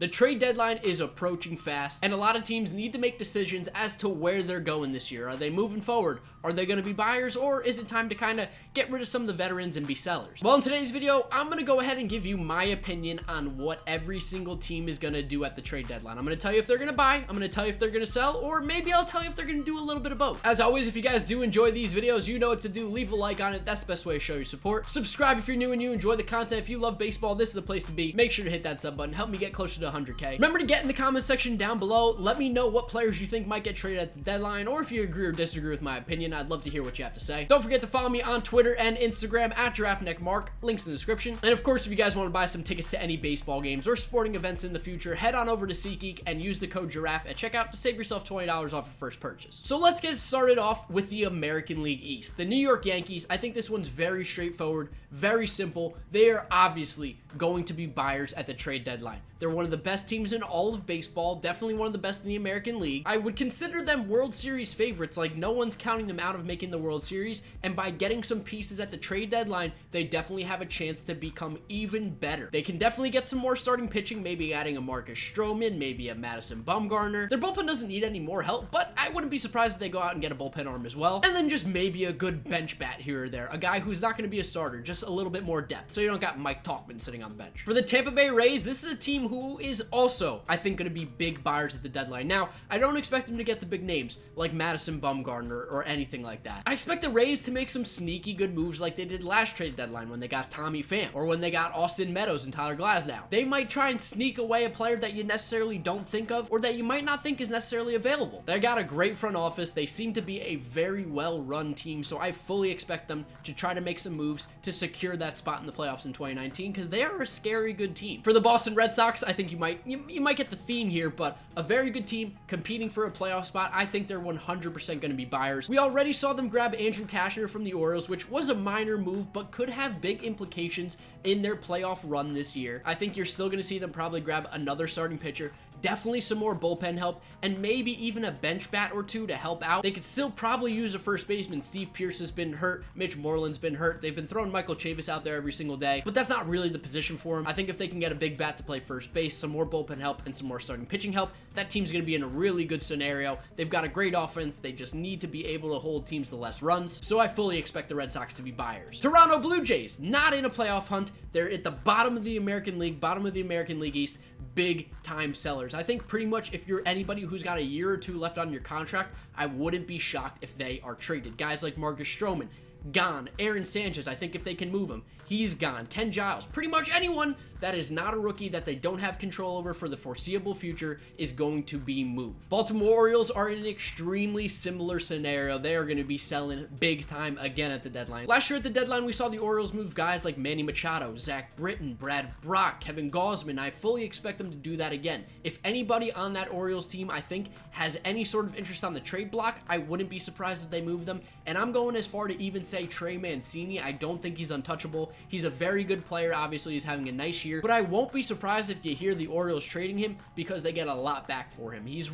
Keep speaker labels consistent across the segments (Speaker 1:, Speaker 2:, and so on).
Speaker 1: The trade deadline is approaching fast, and a lot of teams need to make decisions as to where they're going this year. Are they moving forward? Are they going to be buyers, or is it time to kind of get rid of some of the veterans and be sellers? Well, in today's video, I'm going to go ahead and give you my opinion on what every single team is going to do at the trade deadline. I'm going to tell you if they're going to buy, I'm going to tell you if they're going to sell, or maybe I'll tell you if they're going to do a little bit of both. As always, if you guys do enjoy these videos, you know what to do. Leave a like on it. That's the best way to show your support. Subscribe if you're new and you enjoy the content. If you love baseball, this is the place to be. Make sure to hit that sub button. Help me get closer to 100K. Remember to get in the comment section down below. Let me know what players you think might get traded at the deadline, or if you agree or disagree with my opinion. I'd love to hear what you have to say. Don't forget to follow me on Twitter and Instagram at GiraffeNeckMarc. Links in the description. And of course, if you guys want to buy some tickets to any baseball games or sporting events in the future, head on over to SeatGeek and use the code Giraffe at checkout to save yourself $20 off your first purchase. So let's get started off with the American League East. The New York Yankees, I think this one's very straightforward, very simple. They are obviously going to be buyers at the trade deadline. They're one of the best teams in all of baseball, definitely one of the best in the American League. I would consider them World Series favorites, like no one's counting them out of making the World Series, and by getting some pieces at the trade deadline, they definitely have a chance to become even better. They can definitely get some more starting pitching, maybe adding a Marcus Stroman, maybe a Madison Bumgarner. Their bullpen doesn't need any more help, but I wouldn't be surprised if they go out and get a bullpen arm as well. And then just maybe a good bench bat here or there, a guy who's not going to be a starter, just a little bit more depth, so you don't got Mike Tauchman sitting on the bench. For the Tampa Bay Rays, this is a team who is also, I think, going to be big buyers at the deadline. Now, I don't expect them to get the big names like Madison Bumgarner or anything like that. I expect the Rays to make some sneaky good moves like they did last trade deadline when they got Tommy Pham, or when they got Austin Meadows and Tyler Glasnow. They might try and sneak away a player that you necessarily don't think of, or that you might not think is necessarily available. They got a great front office. They seem to be a very well-run team, so I fully expect them to try to make some moves to secure that spot in the playoffs in 2019, because they are a scary good team. For the Boston Red Sox, I think you might get the theme here, but a very good team competing for a playoff spot. I think they're 100% going to be buyers. We already saw them grab Andrew Cashner from the Orioles, which was a minor move, but could have big implications in their playoff run this year. I think you're still going to see them probably grab another starting pitcher, definitely some more bullpen help, and maybe even a bench bat or two to help out. They could still probably use a first baseman. Steve Pearce has been hurt. Mitch Moreland's been hurt. They've been throwing Michael Chavis out there every single day, but that's not really the position for him. I think if they can get a big bat to play first base, some more bullpen help, and some more starting pitching help, that team's going to be in a really good scenario. They've got a great offense. They just need to be able to hold teams to less runs, so I fully expect the Red Sox to be buyers. Toronto Blue Jays, not in a playoff hunt. They're at the bottom of the American League, bottom of the American League East, big time sellers. I think pretty much if you're anybody who's got a year or two left on your contract, I wouldn't be shocked if they are traded. Guys like Marcus Stroman, gone. Aaron Sanchez, I think if they can move him, he's gone. Ken Giles, pretty much anyone that is not a rookie that they don't have control over for the foreseeable future is going to be moved. Baltimore Orioles are in an extremely similar scenario. They are going to be selling big time again at the deadline. Last year at the deadline, we saw the Orioles move guys like Manny Machado, Zach Britton, Brad Brock, Kevin Gausman. I fully expect them to do that again. If anybody on that Orioles team, I think, has any sort of interest on the trade block, I wouldn't be surprised if they move them. And I'm going as far to even say Trey Mancini. I don't think he's untouchable. He's a very good player. Obviously, he's having a nice year, but I won't be surprised if you hear the Orioles trading him because they get a lot back for him. He's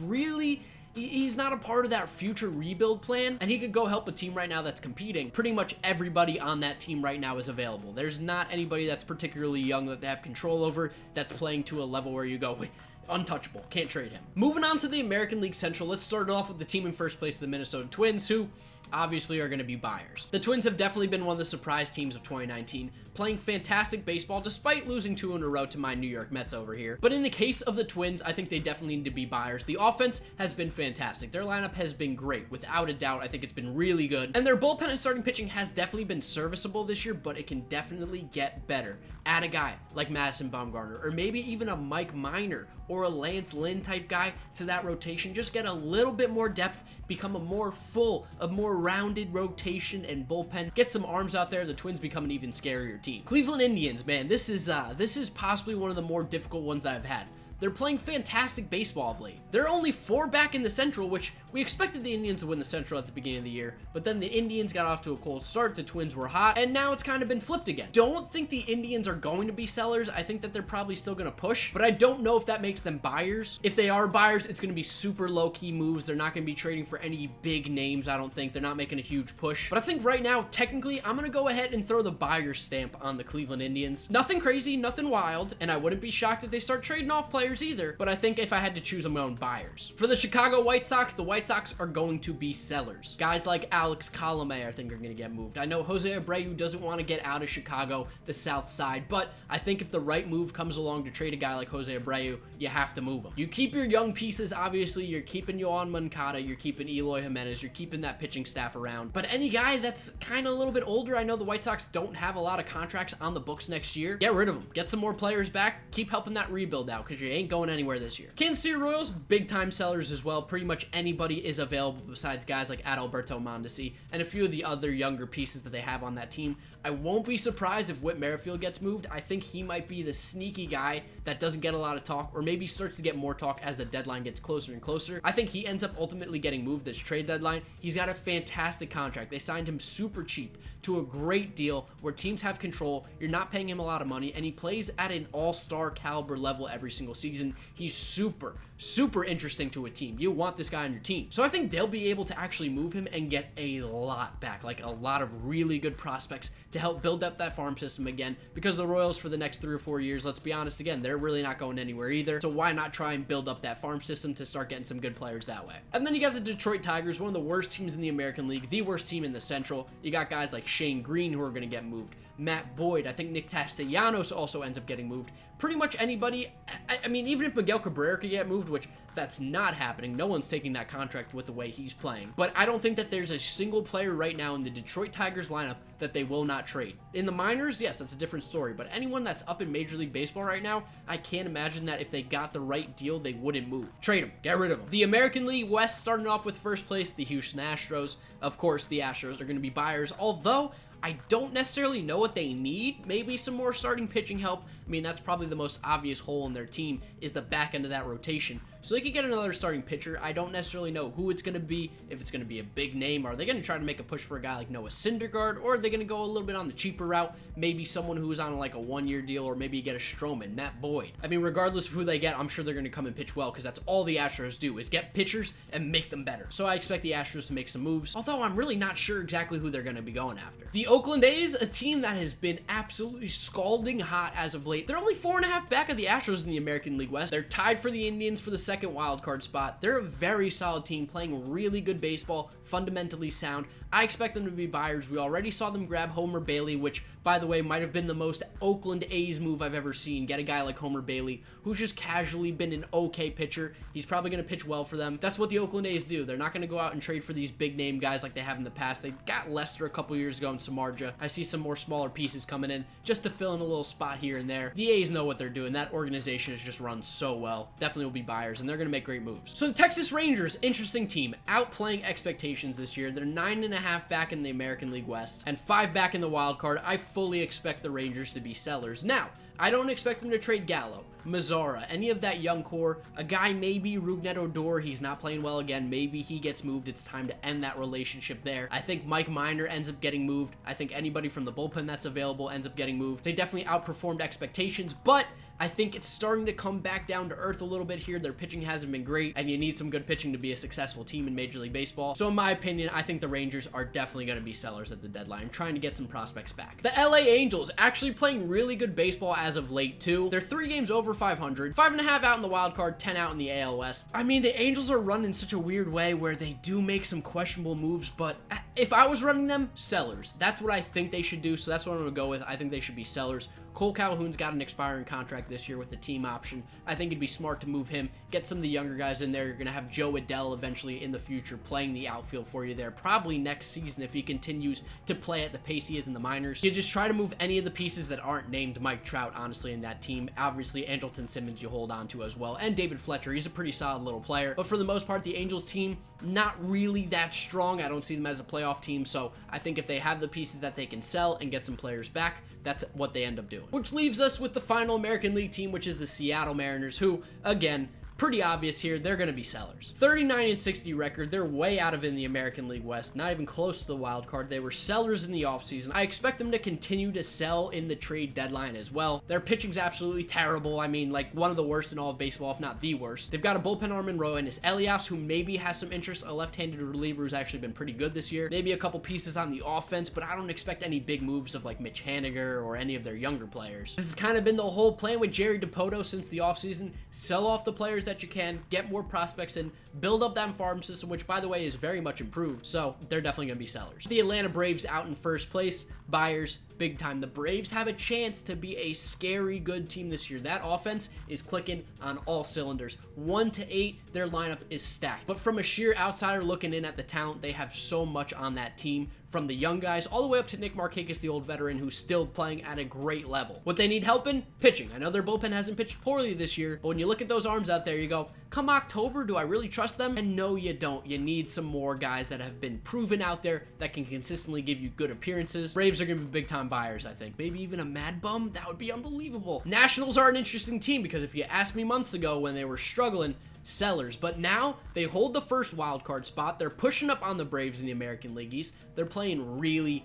Speaker 1: not a part of that future rebuild plan, and he could go help a team right now that's competing. Pretty much everybody on that team right now is available. There's not anybody that's particularly young that they have control over that's playing to a level where you go, wait, untouchable, can't trade him. Moving on to the American League Central, let's start it off with the team in first place, the Minnesota Twins, who obviously are going to be buyers. The Twins have definitely been one of the surprise teams of 2019, playing fantastic baseball despite losing 2 in a row to my New York Mets over here. But in the case of the Twins, I think they definitely need to be buyers. The offense has been fantastic. Their lineup has been great. Without a doubt, I think it's been really good. And their bullpen and starting pitching has definitely been serviceable this year, but it can definitely get better. Add a guy like Madison Bumgarner, or maybe even a Mike Minor or a Lance Lynn type guy to that rotation. Just get a little bit more depth, become a more full, a more rounded rotation and bullpen. Get some arms out there. The Twins become an even scarier team. Cleveland Indians, man, this is possibly one of the more difficult ones that I've had. They're playing fantastic baseball of late. They're only 4 back in the Central, which we expected the Indians to win the Central at the beginning of the year, but then the Indians got off to a cold start, the Twins were hot, and now it's kind of been flipped again. Don't think the Indians are going to be sellers. I think that they're probably still going to push, but I don't know if that makes them buyers. If they are buyers, it's going to be super low-key moves. They're not going to be trading for any big names, I don't think. They're not making a huge push. But I think right now, technically, I'm going to go ahead and throw the buyer stamp on the Cleveland Indians. Nothing crazy, nothing wild, and I wouldn't be shocked if they start trading off players players either, but I think if I had to choose, I'm going buyers. For the Chicago White Sox, the White Sox are going to be sellers. Guys like Alex Colomé, I think, are going to get moved. I know Jose Abreu doesn't want to get out of Chicago, the South Side, but I think if the right move comes along to trade a guy like Jose Abreu, you have to move him. You keep your young pieces, obviously. You're keeping Yohan Moncada, you're keeping Eloy Jimenez, you're keeping that pitching staff around, but any guy that's kind of a little bit older, I know the White Sox don't have a lot of contracts on the books next year. Get rid of them. Get some more players back. Keep helping that rebuild out because you ain't going anywhere this year. Kansas City Royals, big time sellers as well. Pretty much anybody is available besides guys like Adalberto Mondesi and a few of the other younger pieces that they have on that team. I won't be surprised if Whit Merrifield gets moved. I think he might be the sneaky guy that doesn't get a lot of talk, or maybe starts to get more talk as the deadline gets closer and closer. I think he ends up ultimately getting moved this trade deadline. He's got a fantastic contract. They signed him super cheap to a great deal where teams have control. You're not paying him a lot of money, and he plays at an all-star caliber level every single season. He's super interesting to a team. You want this guy on your team. So I think they'll be able to actually move him and get a lot back, like a lot of really good prospects to help build up that farm system again, because the Royals for the next 3 or 4 years, let's be honest again, they're really not going anywhere either. So why not try and build up that farm system to start getting some good players that way? And then you got the Detroit Tigers, one of the worst teams in the American League, the worst team in the Central. You got guys like Shane Green who are going to get moved. Matt Boyd, I think Nick Castellanos also ends up getting moved. Pretty much anybody. I mean, even if Miguel Cabrera could get moved, which that's not happening. No one's taking that contract with the way he's playing. But I don't think that there's a single player right now in the Detroit Tigers lineup that they will not trade. In the minors, yes, that's a different story. But anyone that's up in Major League Baseball right now, I can't imagine that if they got the right deal, they wouldn't move. Trade them. Get rid of them. The American League West starting off with first place, the Houston Astros. Of course, the Astros are going to be buyers, although I don't necessarily know what they need. Maybe some more starting pitching help. I mean, that's probably the most obvious hole in their team is the back end of that rotation. So they could get another starting pitcher. I don't necessarily know who it's going to be, if it's going to be a big name. Are they going to try to make a push for a guy like Noah Syndergaard, or are they going to go a little bit on the cheaper route? Maybe someone who's on like a 1-year deal, or maybe you get a Stroman, Matt Boyd. I mean, regardless of who they get, I'm sure they're going to come and pitch well, because that's all the Astros do is get pitchers and make them better. So I expect the Astros to make some moves, although I'm really not sure exactly who they're going to be going after. The Oakland A's, a team that has been absolutely scalding hot as of late. They're only 4.5 back of the Astros in the American League West. They're tied for the Indians for the second wild card spot. They're a very solid team playing really good baseball, fundamentally sound. I expect them to be buyers. We already saw them grab Homer Bailey, which, by the way, might have been the most Oakland A's move I've ever seen. Get a guy like Homer Bailey, who's just casually been an okay pitcher. He's probably going to pitch well for them. That's what the Oakland A's do. They're not going to go out and trade for these big name guys like they have in the past. They got Lester a couple years ago in Samardzija. I see some more smaller pieces coming in just to fill in a little spot here and there. The A's know what they're doing. That organization is just run so well. Definitely will be buyers, and they're going to make great moves. So the Texas Rangers, interesting team, outplaying expectations this year. They're 9.5 back in the American League West and 5 back in the wild card. I fully expect the Rangers to be sellers. Now, I don't expect them to trade Gallo, Mazzara, any of that young core. A guy maybe Rougned Odor, he's not playing well again. Maybe he gets moved. It's time to end that relationship there. I think Mike Minor ends up getting moved. I think anybody from the bullpen that's available ends up getting moved. They definitely outperformed expectations, but I think it's starting to come back down to earth a little bit here. Their pitching hasn't been great, and you need some good pitching to be a successful team in Major League Baseball. So in my opinion, I think the Rangers are definitely going to be sellers at the deadline, trying to get some prospects back. The LA Angels actually playing really good baseball as of late too. They're 3 games over 500, 5.5 out in the wild card, 10 out in the AL West. I mean, the Angels are run in such a weird way where they do make some questionable moves, but if I was running them, sellers. That's what I think they should do, so that's what I'm going to go with. I think they should be sellers. Cole Calhoun's got an expiring contract this year with the team option. I think it'd be smart to move him, get some of the younger guys in there. You're going to have Joe Adell eventually in the future playing the outfield for you there, probably next season if he continues to play at the pace he is in the minors. You just try to move any of the pieces that aren't named Mike Trout, honestly, in that team. Obviously, Andrelton Simmons you hold on to as well, and David Fletcher. He's a pretty solid little player, but for the most part, the Angels team, not really that strong. I don't see them as a playoff team, so I think if they have the pieces that they can sell and get some players back, that's what they end up doing. Which leaves us with the final American League team, which is the Seattle Mariners, who, again, pretty obvious here. They're going to be sellers. 39-60 record. They're way out of in the American League West, not even close to the wild card. They were sellers in the offseason. I expect them to continue to sell in the trade deadline as well. Their pitching's absolutely terrible. I mean, like one of the worst in all of baseball, if not the worst. They've got a bullpen arm in Roenis Elias, who maybe has some interest, a left-handed reliever who's actually been pretty good this year. Maybe a couple pieces on the offense, but I don't expect any big moves of like Mitch Haniger or any of their younger players. This has kind of been the whole plan with Jerry DiPoto since the offseason. Sell off the players that you can, get more prospects in, build up that farm system, which by the way is very much improved, so they're definitely going to be sellers. The Atlanta Braves out in first place, buyers big time. The Braves have a chance to be a scary good team this year. That offense is clicking on all cylinders. 1 to 8, their lineup is stacked. But from a sheer outsider looking in at the talent, they have so much on that team, from the young guys all the way up to Nick Markakis, the old veteran, who's still playing at a great level. What they need help in? Pitching. I know their bullpen hasn't pitched poorly this year, but when you look at those arms out there, you go, come October, do I really trust them? And no, you don't. You need some more guys that have been proven out there that can consistently give you good appearances. Braves are going to be big-time buyers, I think. Maybe even a Mad Bum? That would be unbelievable. Nationals are an interesting team because if you asked me months ago when they were struggling, sellers, but now they hold the first wild card spot. They're pushing up on the Braves in the American League East. They're playing really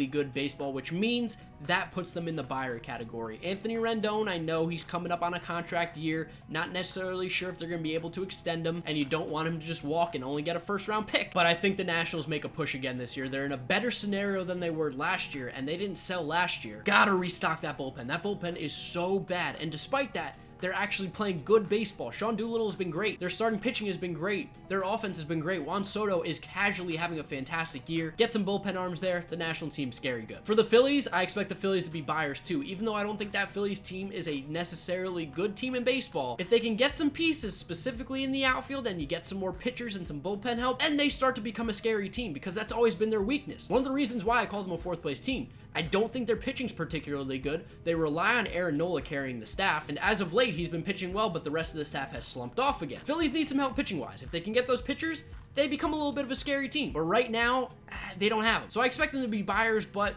Speaker 1: good baseball, which means that puts them in the buyer category. Anthony Rendon, I know he's coming up on a contract year, not necessarily sure if they're going to be able to extend him, and you don't want him to just walk and only get a first round pick, but I think the Nationals make a push again this year. They're in a better scenario than they were last year, and they didn't sell last year. Gotta restock that bullpen. That bullpen is so bad, and despite that, they're actually playing good baseball. Sean Doolittle has been great. Their starting pitching has been great. Their offense has been great. Juan Soto is casually having a fantastic year. Get some bullpen arms there. The National team's scary good. For the Phillies, I expect the Phillies to be buyers too, even though I don't think that Phillies team is a necessarily good team in baseball. If they can get some pieces, specifically in the outfield, and you get some more pitchers and some bullpen help, then they start to become a scary team because that's always been their weakness. One of the reasons why I call them a fourth place team. I don't think their pitching's particularly good. They rely on Aaron Nola carrying the staff, and as of late, he's been pitching well, but the rest of the staff has slumped off again. Phillies need some help pitching-wise. If they can get those pitchers, they become a little bit of a scary team. But right now, they don't have them. So I expect them to be buyers, but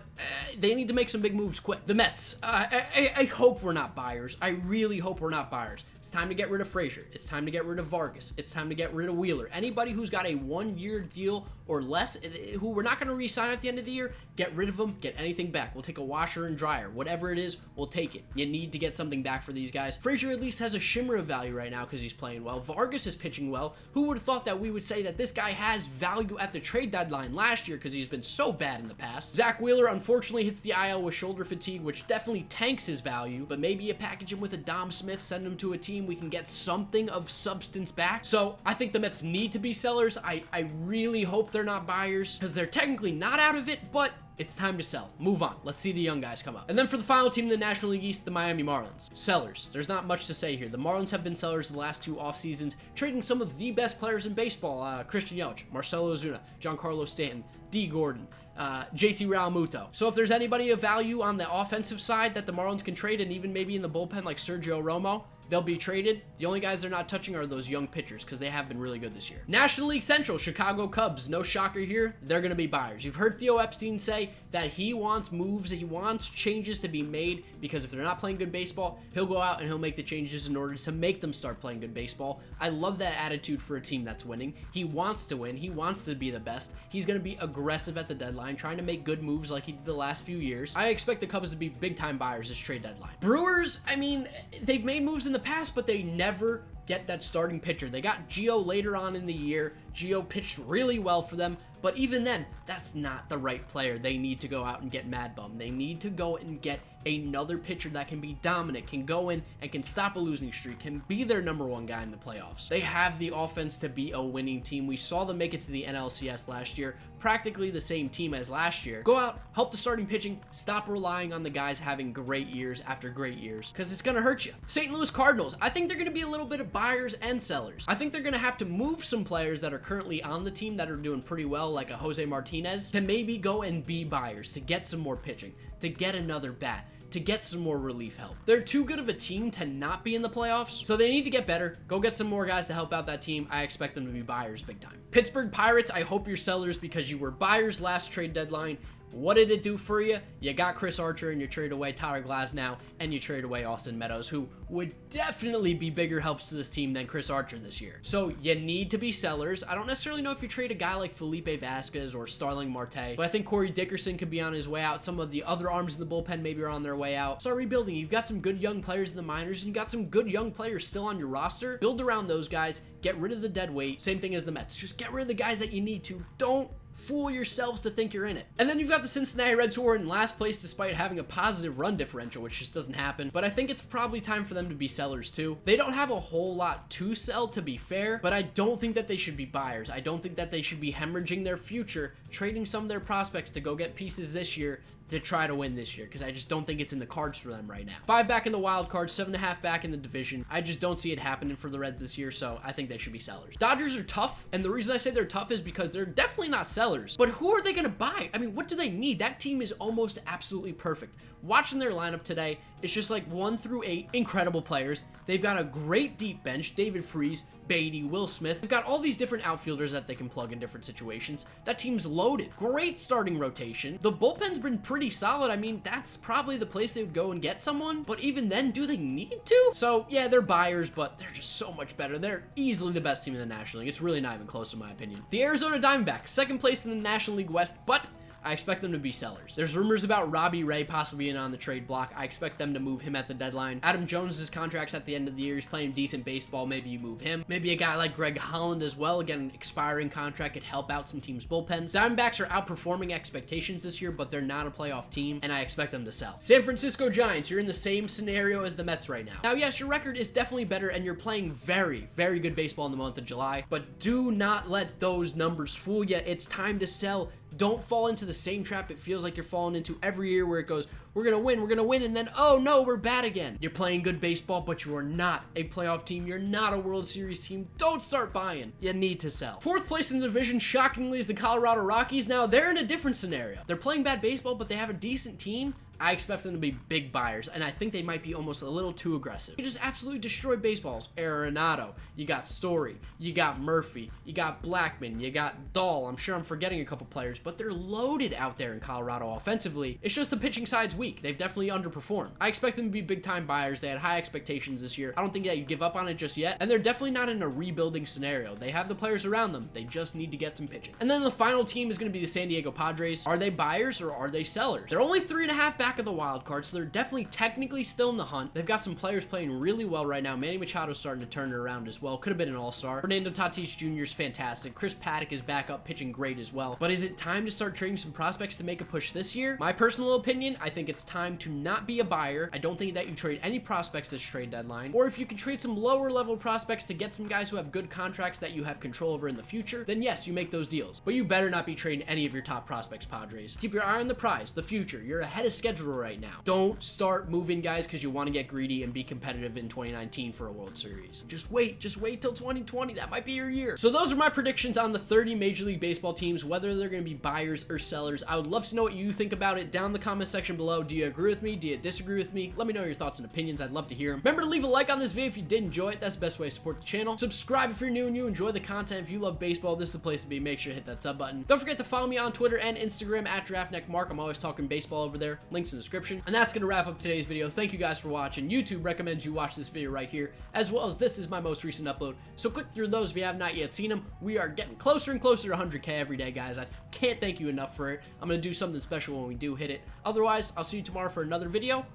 Speaker 1: they need to make some big moves quick. The Mets, I hope we're not buyers. I really hope we're not buyers. It's time to get rid of Frazier. It's time to get rid of Vargas. It's time to get rid of Wheeler. Anybody who's got a 1-year deal or less, who we're not going to re-sign at the end of the year, get rid of them, get anything back. We'll take a washer and dryer. Whatever it is, we'll take it. You need to get something back for these guys. Frazier at least has a shimmer of value right now because he's playing well. Vargas is pitching well. Who would have thought that we would say that this guy has value at the trade deadline last year because he's been so bad in the past? Zach Wheeler unfortunately hits the IL with shoulder fatigue, which definitely tanks his value, but maybe you package him with a Dom Smith, send him to a team, we can get something of substance back. So I think the Mets need to be sellers. I really hope they're not buyers because they're technically not out of it, but it's time to sell. Move on. Let's see the young guys come up. And then for the final team in the National League East, the Miami Marlins. Sellers. There's not much to say here. The Marlins have been sellers the last 2 off seasons, trading some of the best players in baseball. Christian Yelich, Marcelo Ozuna, Giancarlo Stanton, D. Gordon, JT Realmuto. So if there's anybody of value on the offensive side that the Marlins can trade, and even maybe in the bullpen like Sergio Romo, they'll be traded. The only guys they're not touching are those young pitchers because they have been really good this year. National League Central, Chicago Cubs. No shocker here. They're going to be buyers. You've heard Theo Epstein say that he wants moves, he wants changes to be made because if they're not playing good baseball, he'll go out and he'll make the changes in order to make them start playing good baseball. I love that attitude for a team that's winning. He wants to win. He wants to be the best. He's going to be aggressive at the deadline, trying to make good moves like he did the last few years. I expect the Cubs to be big-time buyers this trade deadline. Brewers, I mean, they've made moves in the past, but they never get that starting pitcher. They got Gio later on in the year. Gio pitched really well for them, but even then, that's not the right player. They need to go out and get Mad Bum. They need to go and get another pitcher that can be dominant, can go in and can stop a losing streak, can be their #1 guy in the playoffs. They have the offense to be a winning team. We saw them make it to the NLCS last year, practically the same team as last year. Go out, help the starting pitching, stop relying on the guys having great years after great years, because it's going to hurt you. St. Louis Cardinals, I think they're going to be a little bit of buyers and sellers. I think they're going to have to move some players that are currently on the team that are doing pretty well, like a Jose Martinez, to maybe go and be buyers, to get some more pitching, to get another bat, to get some more relief help. They're too good of a team to not be in the playoffs, so they need to get better. Go get some more guys to help out that team. I expect them to be buyers big time. Pittsburgh Pirates, I hope you're sellers because you were buyers last trade deadline. What did it do for you? You got Chris Archer and you trade away Tyler Glasnow and you trade away Austin Meadows, who would definitely be bigger helps to this team than Chris Archer this year. So you need to be sellers. I don't necessarily know if you trade a guy like Felipe Vasquez or Starling Marte, but I think Corey Dickerson could be on his way out. Some of the other arms in the bullpen maybe are on their way out. Start rebuilding. You've got some good young players in the minors and you've got some good young players still on your roster. Build around those guys. Get rid of the dead weight. Same thing as the Mets. Just get rid of the guys that you need to. Don't fool yourselves to think you're in it. And then you've got the Cincinnati Reds, who are in last place despite having a positive run differential, which just doesn't happen. But I think it's probably time for them to be sellers too. They don't have a whole lot to sell, to be fair, but I don't think that they should be buyers. I don't think that they should be hemorrhaging their future, trading some of their prospects to go get pieces this year to try to win this year, because I just don't think it's in the cards for them right now. 5 back in the wild card, 7.5 back in the division. I just don't see it happening for the Reds this year, so I think they should be sellers. Dodgers are tough, and the reason I say they're tough is because they're definitely not sellers. But who are they going to buy? I mean, what do they need? That team is almost absolutely perfect. Watching their lineup today, it's just like 1 through 8 incredible players. They've got a great deep bench. David Freese, Beatty, Will Smith. They've got all these different outfielders that they can plug in different situations. That team's loaded. Great starting rotation. The bullpen's been pretty solid. I mean, that's probably the place they would go and get someone. But even then, do they need to? So, yeah, they're buyers, but they're just so much better. They're easily the best team in the National League. It's really not even close in my opinion. The Arizona Diamondbacks, 2nd place in the National League West, but I expect them to be sellers. There's rumors about Robbie Ray possibly being on the trade block. I expect them to move him at the deadline. Adam Jones' contract's at the end of the year. He's playing decent baseball. Maybe you move him. Maybe a guy like Greg Holland as well. Again, an expiring contract could help out some teams' bullpens. Diamondbacks are outperforming expectations this year, but they're not a playoff team, and I expect them to sell. San Francisco Giants, you're in the same scenario as the Mets right now. Now, yes, your record is definitely better, and you're playing very, very good baseball in the month of July, but do not let those numbers fool you. It's time to sell. Don't fall into the same trap it feels like you're falling into every year where it goes, we're going to win, and then, oh no, we're bad again. You're playing good baseball, but you are not a playoff team. You're not a World Series team. Don't start buying. You need to sell. 4th place in the division, shockingly, is the Colorado Rockies. Now, they're in a different scenario. They're playing bad baseball, but they have a decent team. I expect them to be big buyers, and I think they might be almost a little too aggressive. You just absolutely destroy baseballs. Arenado, you got Story, you got Murphy, you got Blackman, you got Dahl. I'm sure I'm forgetting a couple players, but they're loaded out there in Colorado offensively. It's just the pitching side's weak. They've definitely underperformed. I expect them to be big-time buyers. They had high expectations this year. I don't think that you give up on it just yet, and they're definitely not in a rebuilding scenario. They have the players around them. They just need to get some pitching. And then the final team is going to be the San Diego Padres. Are they buyers or are they sellers? They're only 3.5 back of the wild card, so they're definitely technically still in the hunt. They've got some players playing really well right now. Manny Machado's starting to turn it around as well. Could have been an all-star. Fernando Tatis Jr. is fantastic. Chris Paddock is back up pitching great as well. But is it time to start trading some prospects to make a push this year? My personal opinion, I think it's time to not be a buyer. I don't think that you trade any prospects this trade deadline. Or if you can trade some lower level prospects to get some guys who have good contracts that you have control over in the future, then yes, you make those deals. But you better not be trading any of your top prospects, Padres. Keep your eye on the prize, the future. You're ahead of schedule right now. Don't start moving guys because you want to get greedy and be competitive in 2019 for a World Series. Just wait till 2020. That might be your year. So those are my predictions on the 30 Major League Baseball teams, whether they're going to be buyers or sellers. I would love to know what you think about it down in the comment section below. Do you agree with me? Do you disagree with me? Let me know your thoughts and opinions. I'd love to hear them. Remember to leave a like on this video if you did enjoy it. That's the best way to support the channel. Subscribe if you're new and you enjoy the content. If you love baseball, this is the place to be. Make sure to hit that sub button. Don't forget to follow me on Twitter and Instagram at GiraffeNeckMarc. I'm always talking baseball over there. Links in the description. And that's going to wrap up today's video. Thank you guys for watching. YouTube recommends you watch this video right here, as well as this is my most recent upload. So click through those if you have not yet seen them. We are getting closer and closer to 100K every day, guys. I can't thank you enough for it. I'm going to do something special when we do hit it. Otherwise, I'll see you tomorrow for another video.